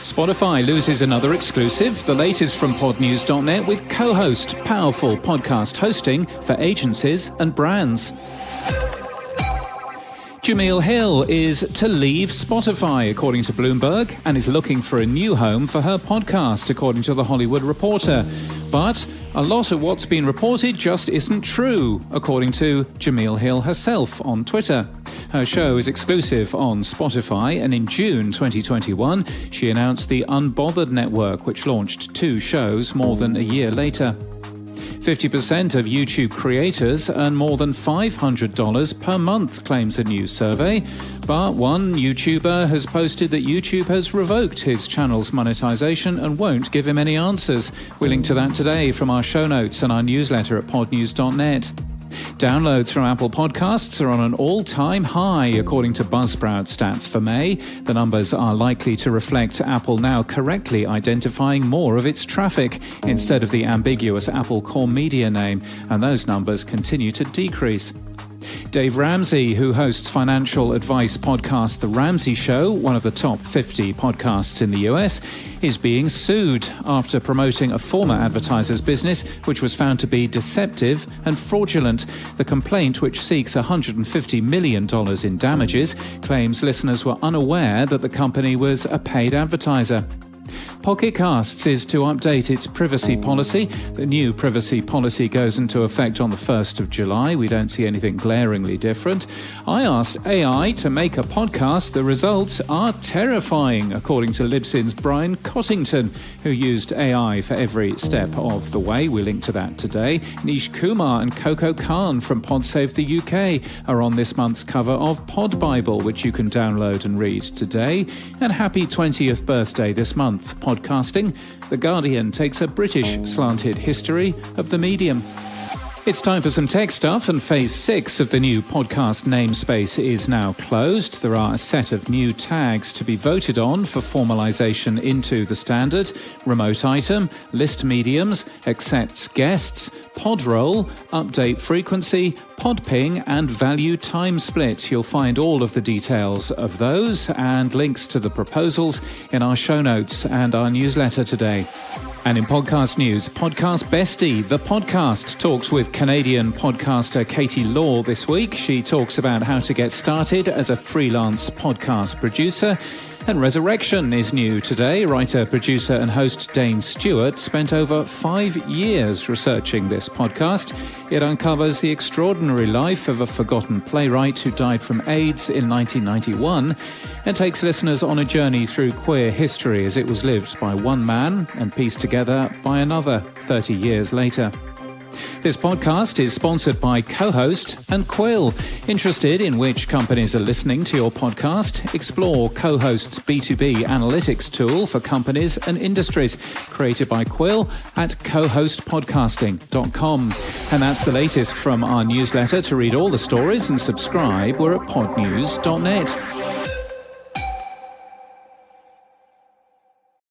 Spotify loses another exclusive, the latest from podnews.net with Co-Host, powerful podcast hosting for agencies and brands. Jemele Hill is to leave Spotify, according to Bloomberg, and is looking for a new home for her podcast, according to The Hollywood Reporter. But a lot of what's been reported just isn't true, according to Jemele Hill herself on Twitter. Her show is exclusive on Spotify, and in June 2021, she announced the Unbothered Network, which launched 2 shows more than a year later. 50% of YouTube creators earn more than $500 per month, claims a new survey. But one YouTuber has posted that YouTube has revoked his channel's monetization and won't give him any answers. We'll link to that today from our show notes and our newsletter at podnews.net. Downloads from Apple Podcasts are on an all-time high, according to Buzzsprout stats for May. The numbers are likely to reflect Apple now correctly identifying more of its traffic instead of the ambiguous Apple Core Media name, and those numbers continue to decrease. Dave Ramsey, who hosts financial advice podcast The Ramsey Show, one of the top 50 podcasts in the US, is being sued after promoting a former advertiser's business which was found to be deceptive and fraudulent. The complaint, which seeks $150 million in damages, claims listeners were unaware that the company was a paid advertiser. Pocket Casts is to update its privacy policy. The new privacy policy goes into effect on the 1st of July. We don't see anything glaringly different. I asked AI to make a podcast. The results are terrifying, according to Libsyn's Brian Cottington, who used AI for every step of the way. We link to that today. Nish Kumar and Coco Khan from PodSave the UK are on this month's cover of Pod Bible, which you can download and read today. And happy 20th birthday this month, podcasting. The Guardian takes a British slanted history of the medium. It's time for some tech stuff, and Phase 6 of the new podcast namespace is now closed. There are a set of new tags to be voted on for formalization into the standard: remote item, list mediums, accepts guests, pod role, update frequency, pod ping, and value time split. You'll find all of the details of those and links to the proposals in our show notes and our newsletter today. And in podcast news, Podcast Bestie, the podcast, talks with Canadian podcaster Katie Law this week. She talks about how to get started as a freelance podcast producer. And Resurrection is new today. Writer, producer and host Dane Stewart spent over 5 years researching this podcast. It uncovers the extraordinary life of a forgotten playwright who died from AIDS in 1991 and takes listeners on a journey through queer history as it was lived by one man and pieced together by another 30 years later. This podcast is sponsored by Co-Host and Quill. Interested in which companies are listening to your podcast? Explore Co-Host's B2B analytics tool for companies and industries, created by Quill at cohostpodcasting.com. And that's the latest from our newsletter. To read all the stories and subscribe, we're at podnews.net.